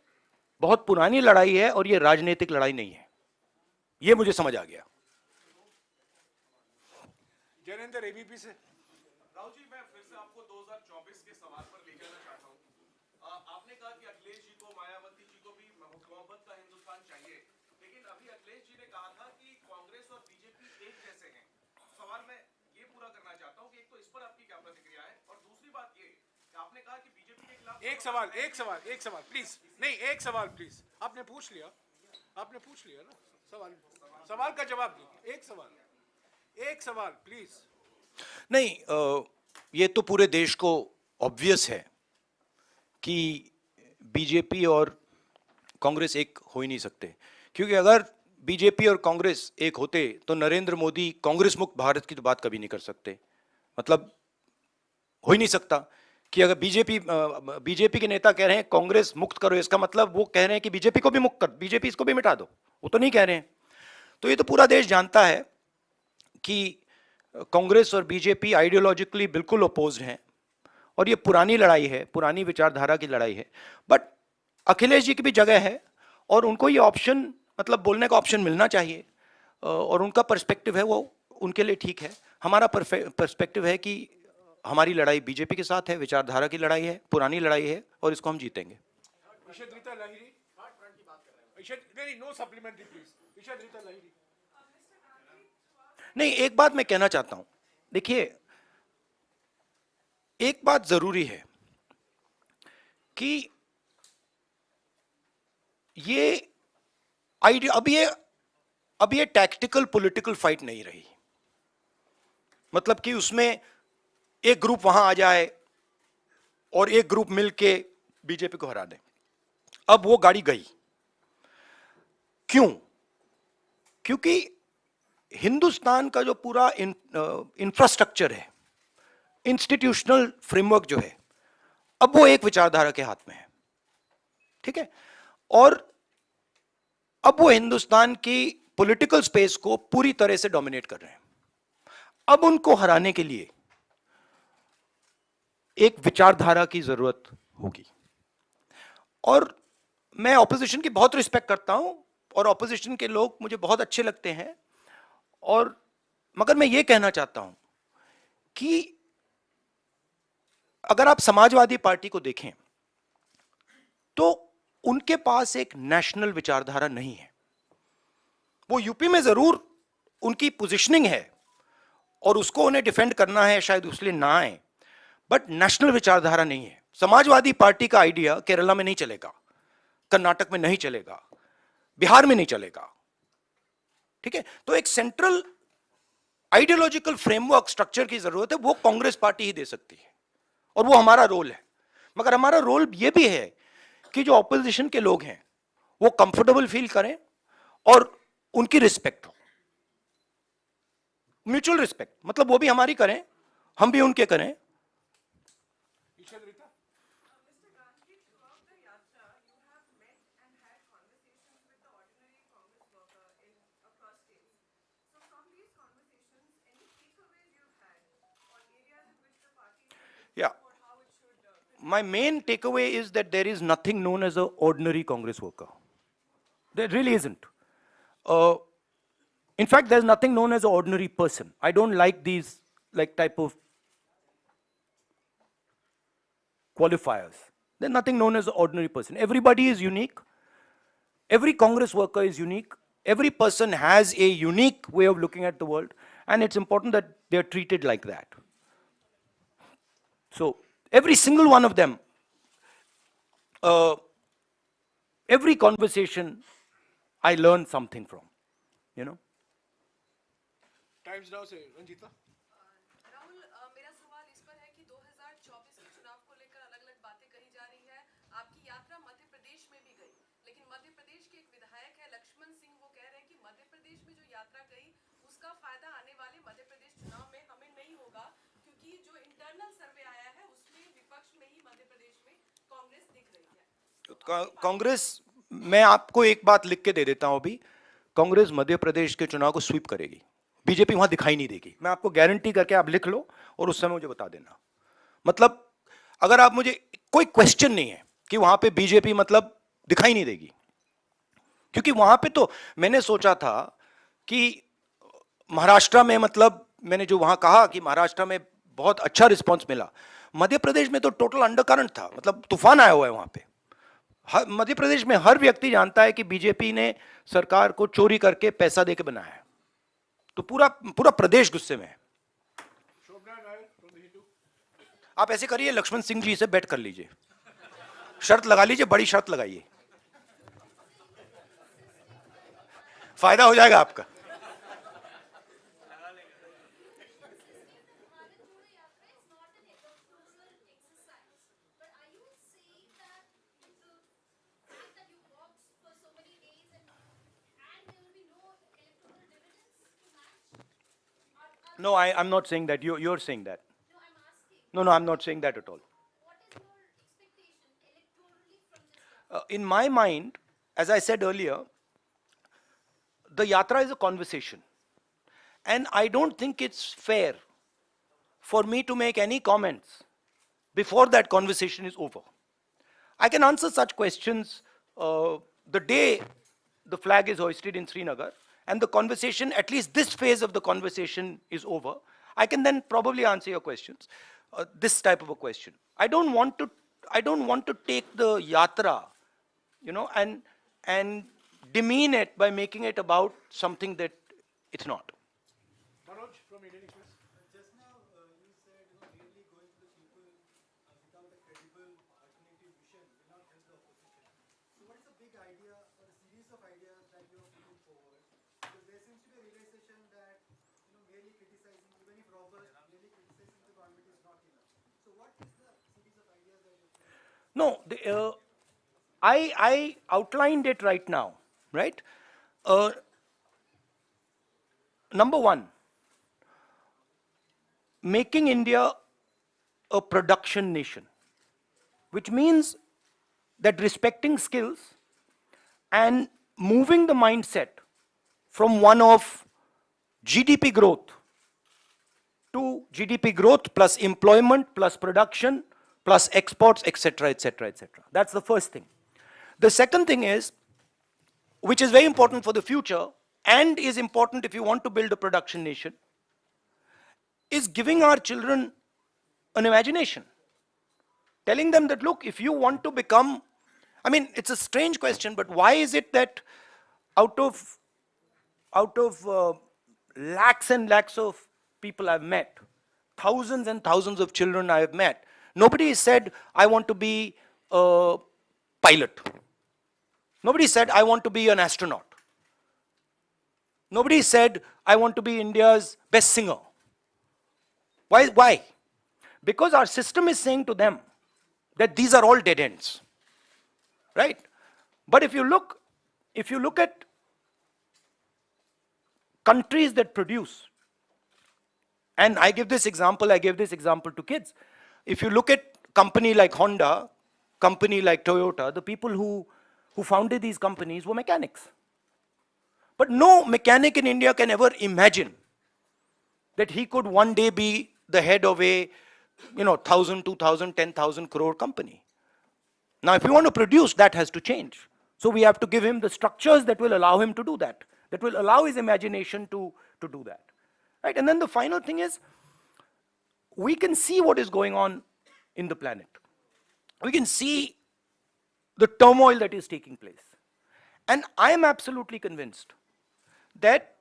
बहुत पुरानी लड़ाई है और ये राजनीतिक लड़ाई नहीं है। ये मुझे समझ आ गया। जैनेंद्र, एबीपी से। राहुल जी, मैं फिर से आपको 2024 के सवाल पर ले जाना चाहता हूँ। आपने कहा कि अखिलेश जी को, मायावती जी को भी मोहब्बत का हिंदुस्तान चाहिए, लेकिन अभी अखिलेश जी ने कहा था कि कांग्रेस और बीजेपी एक जैसे हैं। सवाल मैं ये पूरा करना चाहता हूँ कि एक तो इस पर आपकी क्या प्रतिक्रिया है, और दूसरी बात ये कि आपने कहा कि बीजेपी के खिलाफ एक सवाल प्लीज। नहीं, एक सवाल प्लीज। आपने पूछ लिया ना सवाल का जवाब दीजिए। एक सवाल प्लीज। नहीं, ये तो पूरे देश को ऑब्वियस है कि बीजेपी और कांग्रेस एक हो ही नहीं सकते, क्योंकि अगर बीजेपी और कांग्रेस एक होते तो नरेंद्र मोदी कांग्रेस मुक्त भारत की तो बात कभी नहीं कर सकते। मतलब हो ही नहीं सकता कि अगर बीजेपी के नेता कह रहे हैं कांग्रेस मुक्त करो, इसका मतलब वो कह रहे हैं कि बीजेपी को भी मुक्त कर, बीजेपी इसको भी मिटा दो। वो तो नहीं कह रहे हैं। तो ये तो पूरा देश जानता है कि कांग्रेस और बीजेपी आइडियोलॉजिकली बिल्कुल अपोज्ड हैं, और ये पुरानी लड़ाई है, पुरानी विचारधारा की लड़ाई है। बट अखिलेश जी की भी जगह है, और उनको ये ऑप्शन, मतलब बोलने का ऑप्शन मिलना चाहिए, और उनका पर्सपेक्टिव है वो उनके लिए ठीक है। हमारा पर्सपेक्टिव है कि हमारी लड़ाई बीजेपी के साथ है, विचारधारा की लड़ाई है, पुरानी लड़ाई है, और इसको हम जीतेंगे। इशद Rita Lahiri, no supplementary please. इशद रीता लाहिरी। नहीं, एक बात मैं कहना चाहता हूं, देखिए, एक बात जरूरी है कि ये आइडिया, अब ये टैक्टिकल पॉलिटिकल फाइट नहीं रही। मतलब कि उसमें एक ग्रुप वहां आ जाए और एक ग्रुप मिलके बीजेपी को हरा दे। अब वो गाड़ी गई। क्यों? क्योंकि हिंदुस्तान का जो पूरा इंफ्रास्ट्रक्चर है, इंस्टीट्यूशनल फ्रेमवर्क जो है, अब वो एक विचारधारा के हाथ में है। ठीक है? और अब वो हिंदुस्तान की पॉलिटिकल स्पेस को पूरी तरह से डोमिनेट कर रहे हैं। अब उनको हराने के लिए एक विचारधारा की जरूरत होगी। और मैं ऑपोजिशन की बहुत रिस्पेक्ट करता हूं, और ऑपोजिशन के लोग मुझे बहुत अच्छे लगते हैं, और मगर मैं ये कहना चाहता हूं कि अगर आप समाजवादी पार्टी को देखें तो उनके पास एक नेशनल विचारधारा नहीं है। वो यूपी में जरूर उनकी पोजीशनिंग है और उसको उन्हें डिफेंड करना है, शायद उसलिए ना आए, बट नेशनल विचारधारा नहीं है। समाजवादी पार्टी का आइडिया केरला में नहीं चलेगा, कर्नाटक में नहीं चलेगा, बिहार में नहीं चलेगा। ठीक है? तो एक सेंट्रल आइडियोलॉजिकल फ्रेमवर्क स्ट्रक्चर की जरूरत है, वो कांग्रेस पार्टी ही दे सकती है, और वो हमारा रोल है। मगर हमारा रोल यह भी है कि जो ऑपोजिशन के लोग हैं वो कंफर्टेबल फील करें और उनकी रिस्पेक्ट हो, म्यूचुअल रिस्पेक्ट। मतलब वो भी हमारी करें, हम भी उनके करें। Ishad Rita. Mr. Gandhi, throughout the yatra, you have met and had conversations with the ordinary Congress worker in across states. So from these Yeah. My main takeaway is that there is nothing known as an ordinary Congress worker. There really isn't. In fact, there's nothing known as an ordinary person. I don't like these type of qualifiers. There's nothing known as an ordinary person. Everybody is unique. Every Congress worker is unique. Every person has a unique way of looking at the world, and it's important that they're treated like that. So, every single one of them, every conversation, I learn something from, you know. Times now से रंजीता। राहुल, मेरा सवाल इस पर है कि 2024 के चुनाव को लेकर अलग-अलग बातें कही जा रही है। आपकी यात्रा मध्य प्रदेश में भी गई, लेकिन मध्य प्रदेश के एक विधायक है लक्ष्मण सिंह, वो कह रहे हैं कि मध्य प्रदेश में जो यात्रा गई उसका फायदा आने वाले मध्य प्रदेश चुनाव में हमें नहीं होगा, क्योंकि जो इंटरनल सर्वे आया है उसमें विपक्ष में ही मध्य प्रदेश में कांग्रेस दिख रही है। कांग्रेस, मैं आपको एक बात लिख के दे देता हूं अभी, कांग्रेस मध्य प्रदेश के चुनाव को स्वीप करेगी। बीजेपी वहां दिखाई नहीं देगी। मैं आपको गारंटी करके, आप लिख लो और उस समय मुझे बता देना। मतलब अगर आप मुझे, कोई क्वेश्चन नहीं है कि वहां पे बीजेपी मतलब दिखाई नहीं देगी, क्योंकि वहां पे तो मैंने सोचा था कि महाराष्ट्र में, मतलब मैंने जो वहां कहा कि महाराष्ट्र में बहुत अच्छा रिस्पांस मिला, मध्य प्रदेश में तो टोटल अंडरकरंट था, मतलब तूफान आया हुआ है वहां पे। मध्य प्रदेश में हर व्यक्ति जानता है कि बीजेपी ने सरकार को चोरी करके पैसा देके बनाया है, तो पूरा पूरा प्रदेश गुस्से में है। आप ऐसे करिए, लक्ष्मण सिंह जी से बैट कर लीजिए, शर्त लगा लीजिए, बड़ी शर्त लगाइए, फायदा हो जाएगा आपका। No, I'm not saying that. You're saying that. No, I'm not saying that at all. In my mind, as I said earlier, the yatra is a conversation. And I don't think it's fair for me to make any comments before that conversation is over. I can answer such questions the day the flag is hoisted in Srinagar, and the conversation, at least this phase of the conversation is over. I can then probably answer your questions, this type of a question. I don't want to take the yatra, you know, and demean it by making it about something that it's not. Manoj from Indian Express. Just now, you said, really going to the people without a credible alternative vision will not help the opposition. So what is the big idea or a series of ideas that you are putting forward? Because there seems to be a realization that, merely criticizing, even if robust, merely criticizing the government is not enough. So what is the series of ideas that you're putting? No, I outlined it right now, right? Number one, making India a production nation, which means that respecting skills and moving the mindset from one of GDP growth to GDP growth plus employment plus production plus exports, etc., etc., etc. That's the first thing. The second thing is, which is very important for the future and is important if you want to build a production nation, is giving our children an imagination. Telling them that, look, if you want to become, I mean, it's a strange question, but why is it that out of lakhs and lakhs of people I've met, thousands and thousands of children I have met, nobody said, I want to be a pilot. Nobody said, I want to be an astronaut. Nobody said, I want to be India's best singer. Why? Because our system is saying to them that these are all dead ends, right? But if you look at countries that produce, and I gave this example to kids. If you look at company like Honda, company like Toyota, the people who founded these companies were mechanics. But no mechanic in India can ever imagine that he could one day be the head of a 1,000, 2,000, 10,000 crore company. Now, if we want to produce, that has to change. So we have to give him the structures that will allow him to do that, that will allow his imagination to do that. Right? And then the final thing is, we can see what is going on in the planet. We can see the turmoil that is taking place. And I am absolutely convinced that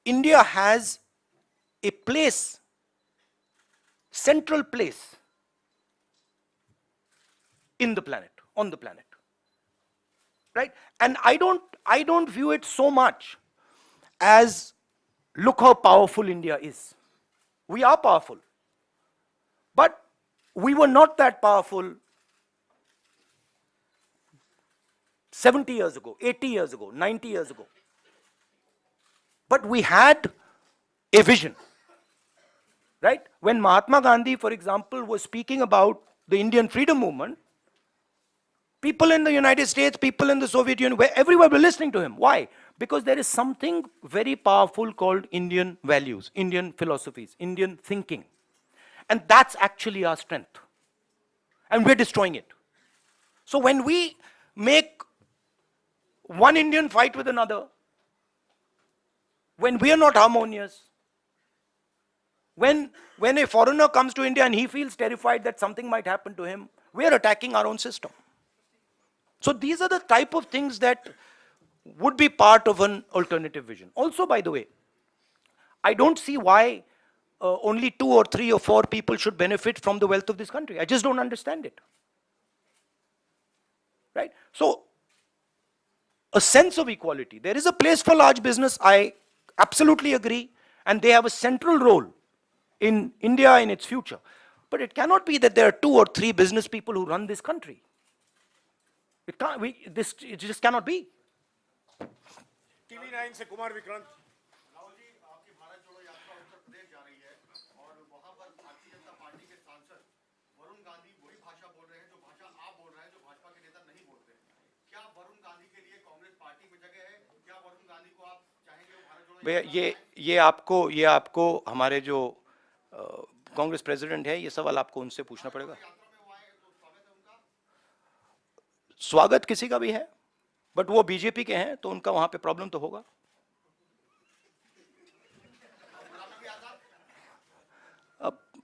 India has a place, central place in the planet, on the planet. Right? And I don't view it so much as, look how powerful India is. We are powerful. But we were not that powerful 70 years ago, 80 years ago, 90 years ago. But we had a vision. Right? When Mahatma Gandhi, for example, was speaking about the Indian freedom movement, people in the United States, people in the Soviet Union, everywhere were listening to him. Why? Because there is something very powerful called Indian values, Indian philosophies, Indian thinking. And that's actually our strength. And we're destroying it. So when we make one Indian fight with another, when we are not harmonious, when a foreigner comes to India and he feels terrified that something might happen to him, we are attacking our own system. So these are the type of things that would be part of an alternative vision. Also, by the way, I don't see why only 2 or 3 or 4 people should benefit from the wealth of this country. I just don't understand it. Right? So, a sense of equality. There is a place for large business, I absolutely agree, and they have a central role in India in its future. But it cannot be that there are 2 or 3 business people who run this country. It can't, it just cannot be. TV9 से कुमार विक्रांत। राहुल जी, आपकी भारत जोड़ो यात्रा उत्तर प्रदेश जा रही है और वहां पर भारतीय जनता पार्टी के सांसद वरुण गांधी वही भाषा बोल रहे हैं जो भाषा आप बोल रहे हैं, जो भाजपा के नेता नहीं बोलते। क्या वरुण गांधी के लिए कांग्रेस पार्टी में जगह है? क्या वरुण गांधी को आप चाहेंगे वो भारत जोड़ो भैया, ये आपको हमारे जो कांग्रेस प्रेसिडेंट है, ये सवाल आपको उनसे पूछना पड़ेगा। स्वागत किसी का भी है, बट वो बीजेपी के हैं, तो उनका वहां पे प्रॉब्लम तो होगा।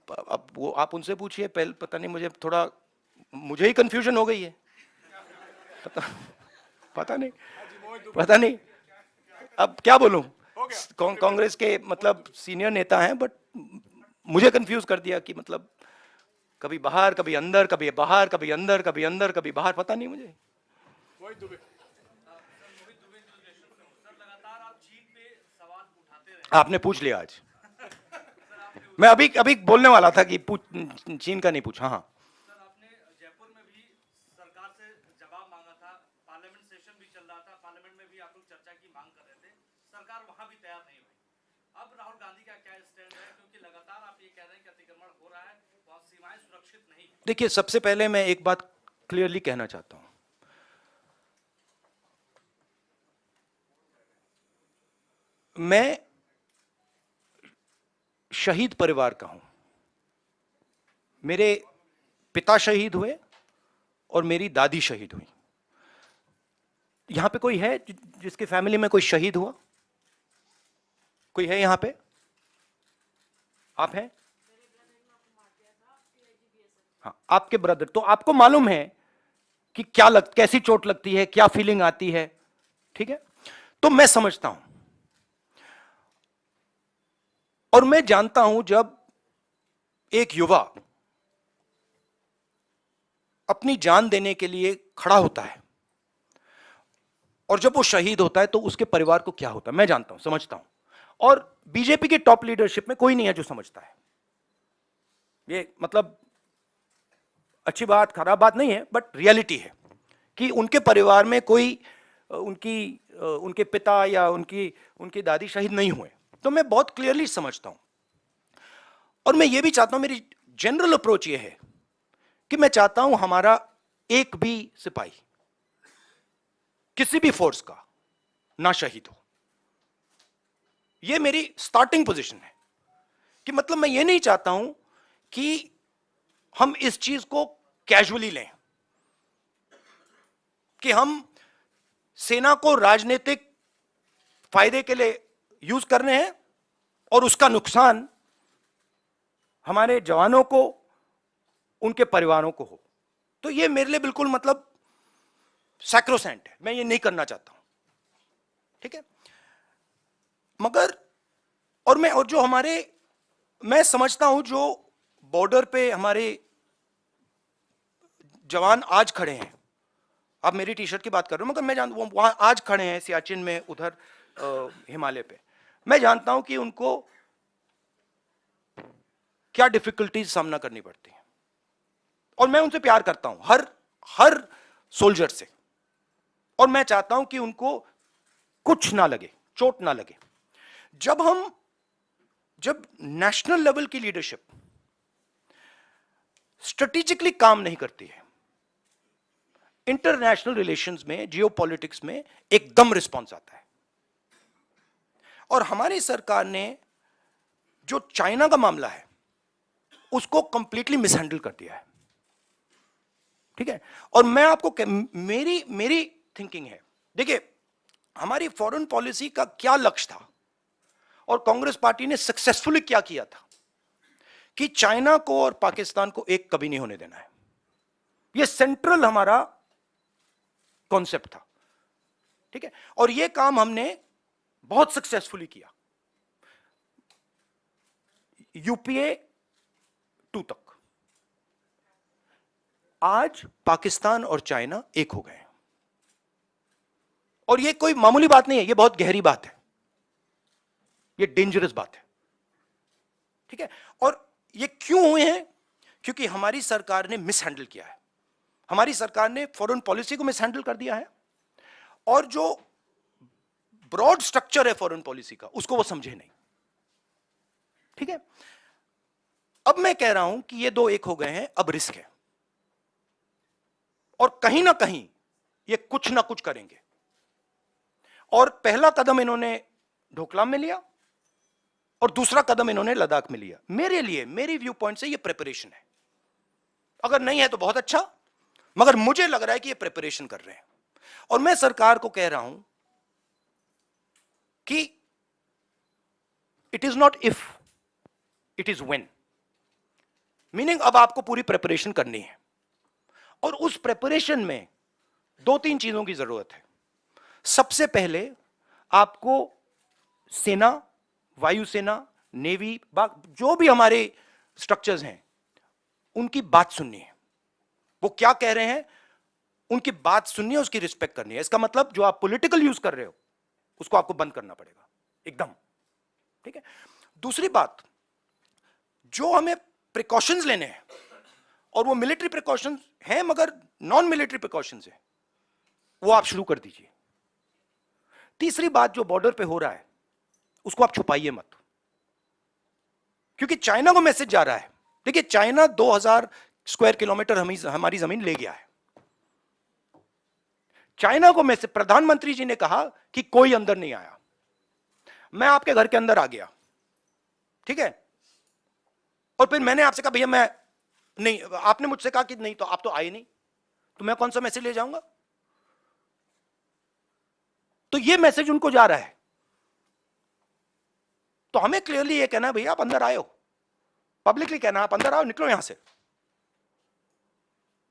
अब वो आप उनसे पूछिए, पहले पता नहीं, मुझे ही कंफ्यूजन हो गई है। पता नहीं अब क्या बोलूं। कांग्रेस के मतलब सीनियर नेता हैं, बट मुझे कंफ्यूज कर दिया कि मतलब कभी बाहर, कभी अंदर, कभी बाहर, कभी अंदर, कभी अंदर, कभी बाहर, पता नहीं मुझे। आपने पूछ लिया आज। मैं अभी बोलने वाला था कि चीन का नहीं पूछा। हाँ, सर, आपने जयपुर में भी सरकार से जवाब मांगा था, पार्लियामेंट सेशन भी चल रहा था, पार्लियामेंट में भी आप लोग चर्चा की मांग कर रहे थे, सरकार वहां भी तैयार नहीं हुई। अब राहुल गांधी का क्या स्टैंड है, क्योंकि लगातार आप ये कह रहे हैं कि अतिक्रमण हो रहा है, वहां सीमाएं सुरक्षित नहीं। देखिए, सबसे पहले मैं एक बात क्लियरली कहना चाहता हूं। मैं शहीद परिवार का हूं। मेरे पिता शहीद हुए और मेरी दादी शहीद हुई। यहां पे कोई है जिसके फैमिली में कोई शहीद हुआ? कोई है यहां पे? आप हैं? हाँ, आपके ब्रदर। तो आपको मालूम है कि कैसी चोट लगती है, क्या फीलिंग आती है। ठीक है, तो मैं समझता हूं और मैं जानता हूं जब एक युवा अपनी जान देने के लिए खड़ा होता है और जब वो शहीद होता है तो उसके परिवार को क्या होता है, मैं जानता हूं, समझता हूं। और बीजेपी के टॉप लीडरशिप में कोई नहीं है जो समझता है। ये मतलब अच्छी बात, खराब बात नहीं है, बट रियलिटी है कि उनके परिवार में कोई उनके पिता या उनकी दादी शहीद नहीं हुए। तो मैं बहुत क्लियरली समझता हूं और मैं ये भी चाहता हूं, मेरी जनरल अप्रोच ये है कि मैं चाहता हूं हमारा एक भी सिपाही किसी भी फोर्स का ना शहीद हो। ये मेरी स्टार्टिंग पोजीशन है कि मतलब मैं ये नहीं चाहता हूं कि हम इस चीज को कैजुअली लें, कि हम सेना को राजनीतिक फायदे के लिए यूज कर रहे हैं और उसका नुकसान हमारे जवानों को, उनके परिवारों को हो। तो ये मेरे लिए बिल्कुल मतलब सैक्रोसेंट है, मैं ये नहीं करना चाहता हूं, ठीक है। मगर और जो हमारे, मैं समझता हूं जो बॉर्डर पे हमारे जवान आज खड़े हैं, आप मेरी टी शर्ट की बात कर रहे हो, मगर मैं जानता हूं वहां आज खड़े हैं सियाचिन में, उधर हिमालय पे, मैं जानता हूं कि उनको क्या डिफिकल्टीज सामना करनी पड़ती है, और मैं उनसे प्यार करता हूं, हर सोल्जर से, और मैं चाहता हूं कि उनको कुछ ना लगे, चोट ना लगे। जब नेशनल लेवल की लीडरशिप स्ट्रेटेजिकली काम नहीं करती है, इंटरनेशनल रिलेशंस में, जियोपॉलिटिक्स में एकदम रिस्पॉन्स आता है। और हमारी सरकार ने जो चाइना का मामला है उसको कंप्लीटली मिसहैंडल कर दिया है, ठीक है। और मैं आपको मेरी थिंकिंग है, देखिए हमारी फॉरेन पॉलिसी का क्या लक्ष्य था और कांग्रेस पार्टी ने सक्सेसफुली क्या किया था कि चाइना को और पाकिस्तान को एक कभी नहीं होने देना है। यह सेंट्रल हमारा कॉन्सेप्ट था, ठीक है। और यह काम हमने बहुत सक्सेसफुली किया, यूपीए 2 तक। आज पाकिस्तान और चाइना एक हो गए हैं, और यह कोई मामूली बात नहीं है, यह बहुत गहरी बात है, यह डेंजरस बात है, ठीक है। और ये क्यों हुए हैं? क्योंकि हमारी सरकार ने मिसहैंडल किया है, हमारी सरकार ने फॉरेन पॉलिसी को मिसहैंडल कर दिया है, और जो ब्रॉड स्ट्रक्चर है फॉरेन पॉलिसी का उसको वो समझे नहीं, ठीक है। अब मैं कह रहा हूं कि ये दो एक हो गए हैं, अब रिस्क है, और कहीं ना कहीं ये कुछ ना कुछ करेंगे। और पहला कदम इन्होंने ढोकलाम में लिया और दूसरा कदम इन्होंने लद्दाख में लिया। मेरे लिए, मेरी व्यू पॉइंट से ये प्रिपरेशन है, अगर नहीं है तो बहुत अच्छा, मगर मुझे लग रहा है कि ये प्रिपरेशन कर रहे हैं। और मैं सरकार को कह रहा हूं कि it is not if, it is when, meaning अब आपको पूरी प्रिपरेशन करनी है, और उस प्रिपरेशन में 2-3 चीजों की जरूरत है। सबसे पहले आपको सेना, वायुसेना, नेवी, जो भी हमारे स्ट्रक्चर्स हैं उनकी बात सुननी है, वो क्या कह रहे हैं उनकी बात सुननी है, उसकी रिस्पेक्ट करनी है। इसका मतलब जो आप पॉलिटिकल यूज कर रहे हो उसको आपको बंद करना पड़ेगा एकदम, ठीक है। दूसरी बात, जो हमें प्रिकॉशंस लेने हैं, और वो मिलिट्री प्रिकॉशंस हैं मगर नॉन मिलिट्री प्रिकॉशंस हैं, वो आप शुरू कर दीजिए। तीसरी बात, जो बॉर्डर पे हो रहा है उसको आप छुपाइए मत, क्योंकि चाइना को मैसेज जा रहा है। देखिए चाइना 2000 स्क्वायर किलोमीटर हमारी जमीन ले गया है। चाइना को मैसेज, प्रधानमंत्री जी ने कहा कि कोई अंदर नहीं आया, मैं आपके घर के अंदर आ गया, ठीक है। और फिर मैंने आपसे कहा भैया मैं नहीं, आपने मुझसे कहा कि नहीं, तो आप तो आए नहीं, तो मैं कौन सा मैसेज ले जाऊंगा? तो ये मैसेज उनको जा रहा है। तो हमें क्लियरली ये कहना है भैया आप अंदर आए हो, पब्लिकली कहना आप अंदर आओ, निकलो यहां से।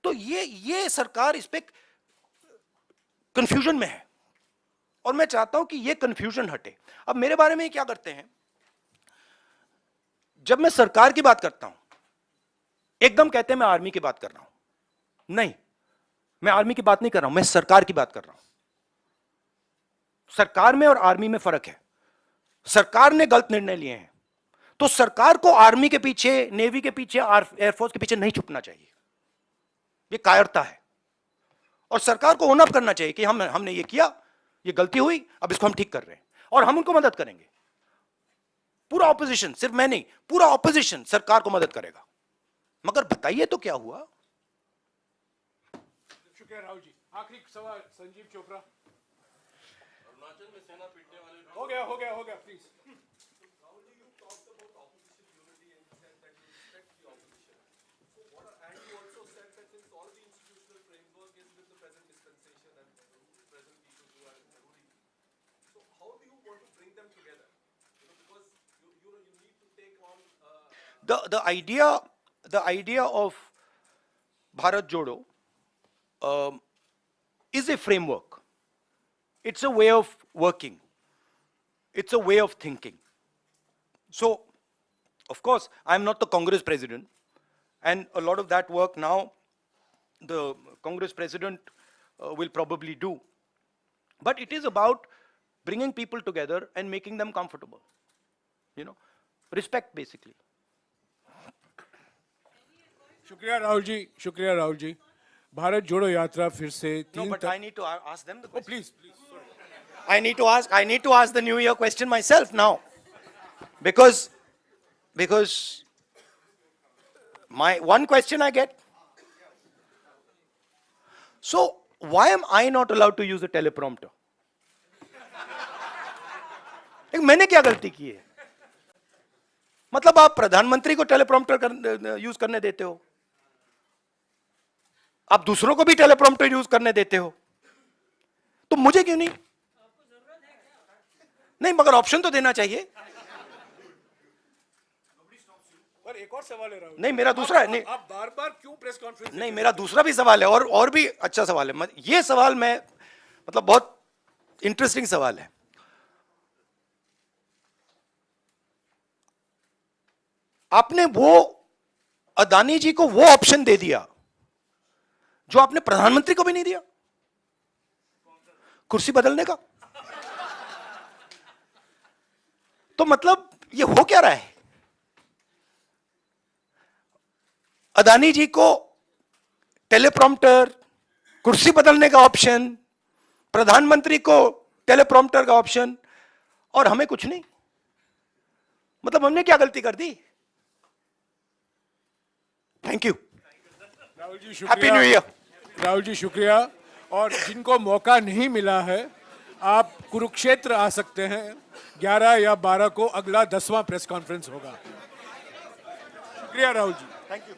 तो ये सरकार इस पे कंफ्यूजन में है, और मैं चाहता हूं कि ये कंफ्यूजन हटे। अब मेरे बारे में क्या करते हैं, जब मैं सरकार की बात करता हूं एकदम कहते हैं मैं आर्मी की बात कर रहा हूं। नहीं, मैं आर्मी की बात नहीं कर रहा हूं, मैं सरकार की बात कर रहा हूं। सरकार में और आर्मी में फर्क है। सरकार ने गलत निर्णय लिए हैं तो सरकार को आर्मी के पीछे, नेवी के पीछे, एयरफोर्स के पीछे नहीं छुपना चाहिए, ये कायरता है। और सरकार को ओनअप करना चाहिए कि हमने ये किया, ये गलती हुई, अब इसको हम ठीक कर रहे हैं और हम उनको मदद करेंगे। पूरा ऑपोजिशन, सिर्फ मैं नहीं, पूरा ऑपोजिशन सरकार को मदद करेगा। मगर बताइए तो क्या हुआ? शुक्रिया राहुल जी। आखिरी सवाल संजीव चोपड़ा। हो गया please. how do you want to bring them together? Because you need to take on the idea of Bharat Jodo is a framework. It's a way of working. It's a way of thinking. So, of course, I'm not the Congress president, and a lot of that work now the Congress president will probably do. But it is about bringing people together and making them comfortable. You know, respect basically. शुक्रिया राहुल जी, शुक्रिया राहुल जी। भारत जोड़ो यात्रा फिर से No, तीन but I need to ask them the question. Please please I need to ask the New Year question myself now, because my one question I get. So why am I not allowed to use a teleprompter? मैंने क्या गलती की है? मतलब आप प्रधानमंत्री को teleprompter use करने देते हो, आप दूसरों को भी टेलीप्रॉम्प्टर यूज करने देते हो, तो मुझे क्यों नहीं? नहीं, मगर ऑप्शन तो देना चाहिए। और एक और सवाल है राहुल। नहीं, मेरा दूसरा है। नहीं, आप बार-बार क्यों प्रेस कॉन्फ्रेंस? नहीं, मेरा दूसरा भी सवाल है, और भी अच्छा सवाल है। ये सवाल मैं मतलब बहुत इंटरेस्टिंग सवाल है। आपने वो अदानी जी को वो ऑप्शन दे दिया जो आपने प्रधानमंत्री को भी नहीं दिया, कुर्सी बदलने का। तो मतलब ये हो क्या रहा है? अदानी जी को टेलीप्रॉम्प्टर, कुर्सी बदलने का ऑप्शन, प्रधानमंत्री को टेलीप्रॉम्प्टर का ऑप्शन, और हमें कुछ नहीं। मतलब हमने क्या गलती कर दी? Thank you Rahul ji happy शुक्रिया। New year. राहुल जी शुक्रिया। और जिनको मौका नहीं मिला है, आप कुरुक्षेत्र आ सकते हैं। 11 या 12 को अगला 10वां प्रेस कॉन्फ्रेंस होगा। शुक्रिया राहुल जी। Thank you.